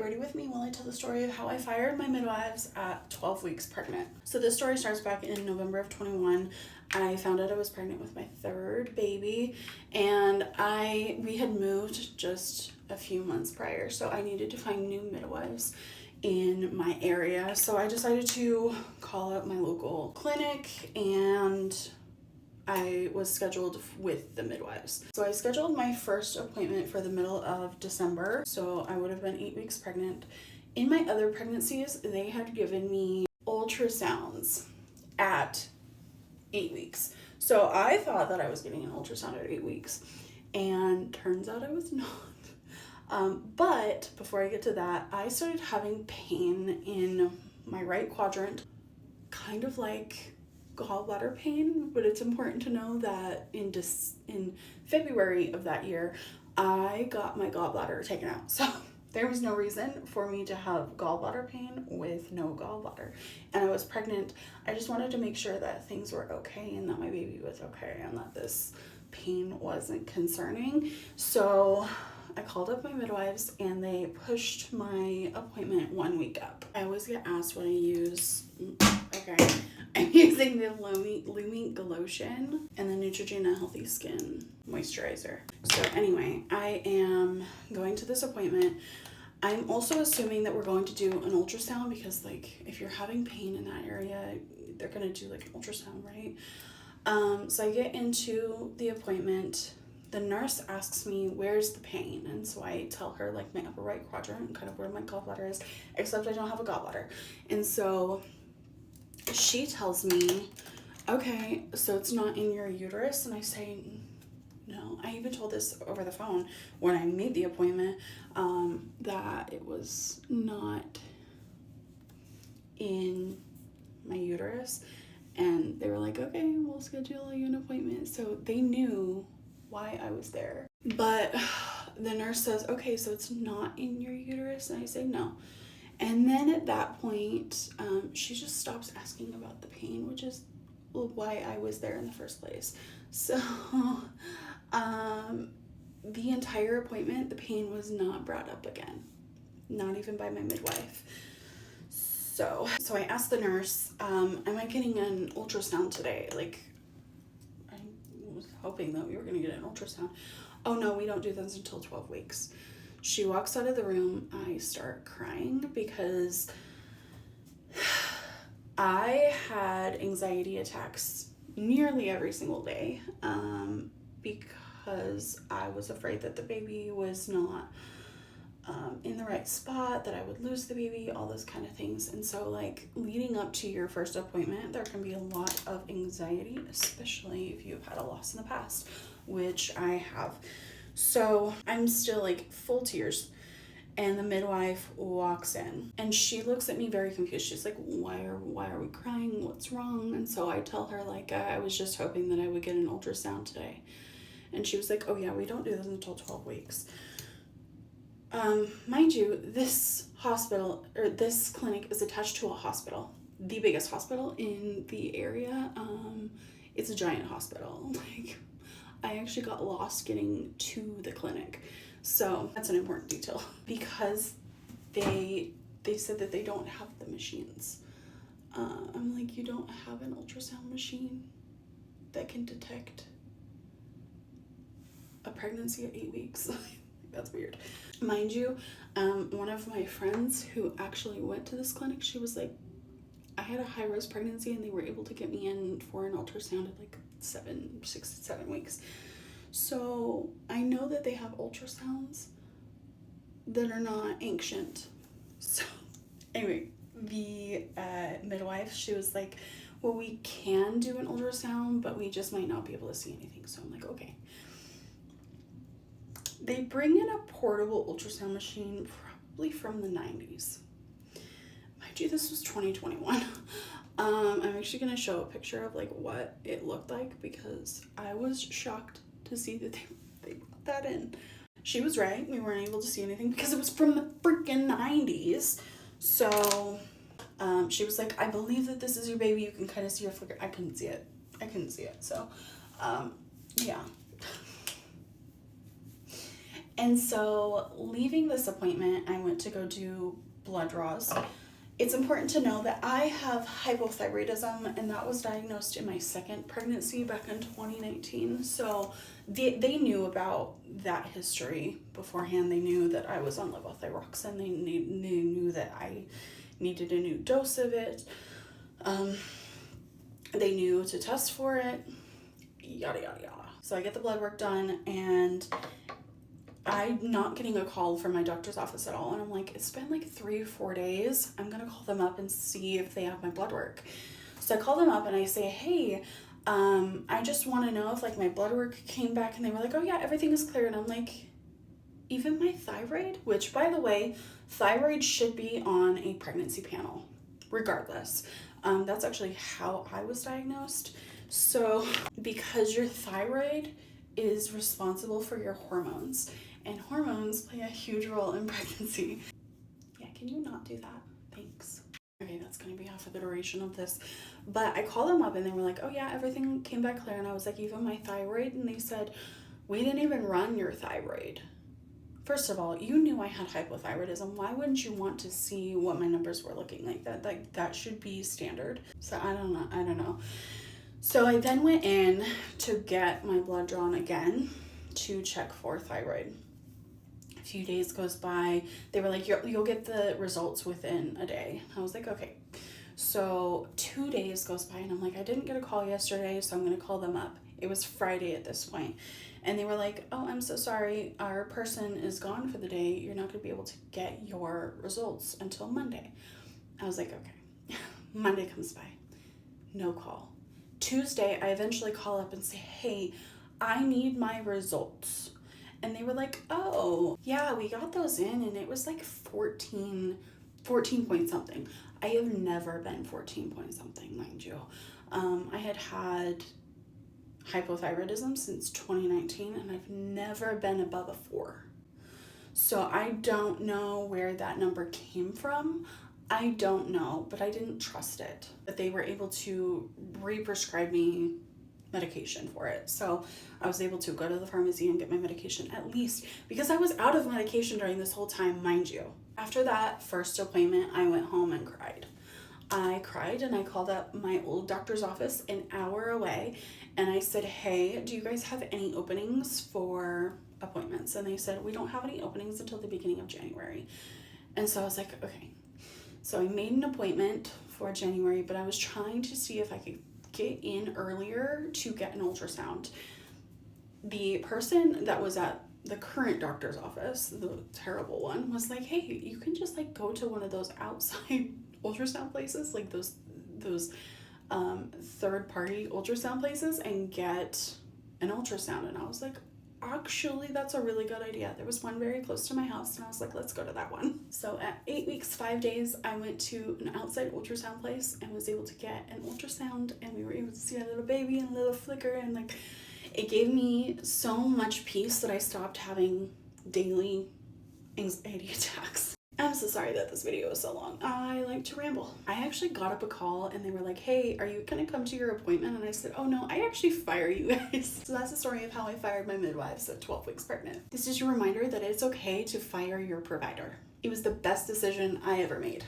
ready with me while I tell the story of how I fired my midwives at 12 weeks pregnant. So this story starts back in November of 21. I found out I was pregnant with my third baby, and we had moved just a few months prior, so I needed to find new midwives in my area. So I decided to call up my local clinic, and I was scheduled with the midwives. So I scheduled my first appointment for the middle of December. So I would have been 8 weeks pregnant. In my other pregnancies, they had given me ultrasounds at 8 weeks. So I thought that I was getting an ultrasound at 8 weeks, and turns out I was not. But before I get to that, I started having pain in my right quadrant, kind of like gallbladder pain, but it's important to know that in February of that year, I got my gallbladder taken out. So there was no reason for me to have gallbladder pain with no gallbladder. And I was pregnant. I just wanted to make sure that things were okay and that my baby was okay and that this pain wasn't concerning. So I called up my midwives and they pushed my appointment 1 week up. I always get asked what I use. Okay, I'm using the Lumi Lotion and the Neutrogena Healthy Skin Moisturizer. So anyway, I am going to this appointment. I'm also assuming that we're going to do an ultrasound because, like, if you're having pain in that area, they're gonna do like an ultrasound, right? So I get into the appointment. The nurse asks me, where's the pain? And so I tell her, like, my upper right quadrant, kind of where my gallbladder is, except I don't have a gallbladder. And so she tells me, okay, so it's not in your uterus? And I say, no. I even told this over the phone when I made the appointment, that it was not in my uterus. And they were like, okay, we'll schedule you an appointment. So they knew why I was there. But the nurse says, okay, so it's not in your uterus? And I say, no. And then at that point, she just stops asking about the pain, which is why I was there in the first place. So the entire appointment, the pain was not brought up again, not even by my midwife. So I asked the nurse, am I getting an ultrasound today? Like, I was hoping that we were going to get an ultrasound. Oh no, we don't do those until 12 weeks. She walks out of the room. I start crying because I had anxiety attacks nearly every single day, because I was afraid that the baby was not in the right spot, that I would lose the baby, all those kind of things. And so, like, leading up to your first appointment, there can be a lot of anxiety, especially if you've had a loss in the past, which I have. So I'm still, like, full tears, and the midwife walks in and she looks at me very confused. She's like, why are we crying? What's wrong? And so I tell her, like, I was just hoping that I would get an ultrasound today. And she was like, oh yeah, we don't do this until 12 weeks. Mind you, this hospital, or this clinic, is attached to a hospital, the biggest hospital in the area. It's a giant hospital. Like, I actually got lost getting to the clinic. So that's an important detail, because they said that they don't have the machines. I'm like, you don't have an ultrasound machine that can detect a pregnancy at 8 weeks? That's weird. Mind you, one of my friends who actually went to this clinic, she was like, I had a high-risk pregnancy and they were able to get me in for an ultrasound at like 6 to 7 weeks. So I know that they have ultrasounds that are not ancient. So anyway, the midwife, she was like, well, we can do an ultrasound, but we just might not be able to see anything. So I'm like, okay. They bring in a portable ultrasound machine, probably from the 90s. Mind you, this was 2021. I'm actually going to show a picture of, like, what it looked like, because I was shocked to see that they brought that in. She was right. We weren't able to see anything because it was from the freaking 90s. So she was like, I believe that this is your baby. You can kind of see her flicker. I couldn't see it. So yeah. And so leaving this appointment, I went to go do blood draws. It's important to know that I have hypothyroidism, and that was diagnosed in my second pregnancy back in 2019. So they knew about that history beforehand. They knew that I was on levothyroxine. They knew that I needed a new dose of it. They knew to test for it, yada, yada, yada. So I get the blood work done, and I'm not getting a call from my doctor's office at all. And I'm like, it's been like 3 or 4 days. I'm going to call them up and see if they have my blood work. So I call them up and I say, hey, I just want to know if like my blood work came back. And they were like, oh yeah, everything is clear. And I'm like, even my thyroid, which by the way, thyroid should be on a pregnancy panel, regardless. That's actually how I was diagnosed. So because your thyroid is responsible for your hormones, and hormones play a huge role in pregnancy. Yeah, can you not do that? Thanks. Okay, that's gonna be half of the duration of this. But I called them up and they were like, oh yeah, everything came back clear. And I was like, even my thyroid? And they said, we didn't even run your thyroid. First of all, you knew I had hypothyroidism. Why wouldn't you want to see what my numbers were looking like? That should be standard. So I don't know. So I then went in to get my blood drawn again to check for thyroid. A few days goes by. They were like, you'll get the results within a day. I was like, okay. So 2 days goes by and I'm like, I didn't get a call yesterday, so I'm going to call them up. It was Friday at this point. And they were like, oh, I'm so sorry. Our person is gone for the day. You're not going to be able to get your results until Monday. I was like, okay. Monday comes by. No call. Tuesday, I eventually call up and say, hey, I need my results. And they were like, oh, yeah, we got those in, and it was like 14 point something. I have never been 14 point something, mind you. I had hypothyroidism since 2019, and I've never been above a 4. So I don't know where that number came from. I don't know, but I didn't trust it. But they were able to re-prescribe me medication for it. So I was able to go to the pharmacy and get my medication, at least because I was out of medication during this whole time, mind you. After that first appointment, I went home and cried. I cried and I called up my old doctor's office an hour away and I said, hey, do you guys have any openings for appointments? And they said, we don't have any openings until the beginning of January. And so I was like, okay. So I made an appointment for January, but I was trying to see if I could get in earlier to get an ultrasound. The person that was at the current doctor's office, the terrible one, was like, hey, you can just like go to one of those outside ultrasound places, like those third-party ultrasound places, and get an ultrasound. And I was like, actually, that's a really good idea. There was one very close to my house, and I was like, let's go to that one. So at 8 weeks, 5 days, I went to an outside ultrasound place and was able to get an ultrasound, and we were able to see a little baby and a little flicker, and like, it gave me so much peace that I stopped having daily anxiety attacks. I'm so sorry that this video is so long. I like to ramble. I actually got up a call and they were like, hey, are you gonna come to your appointment? And I said, oh no, I actually fire you guys. So that's the story of how I fired my midwives at 12 weeks pregnant. This is your reminder that it's okay to fire your provider. It was the best decision I ever made.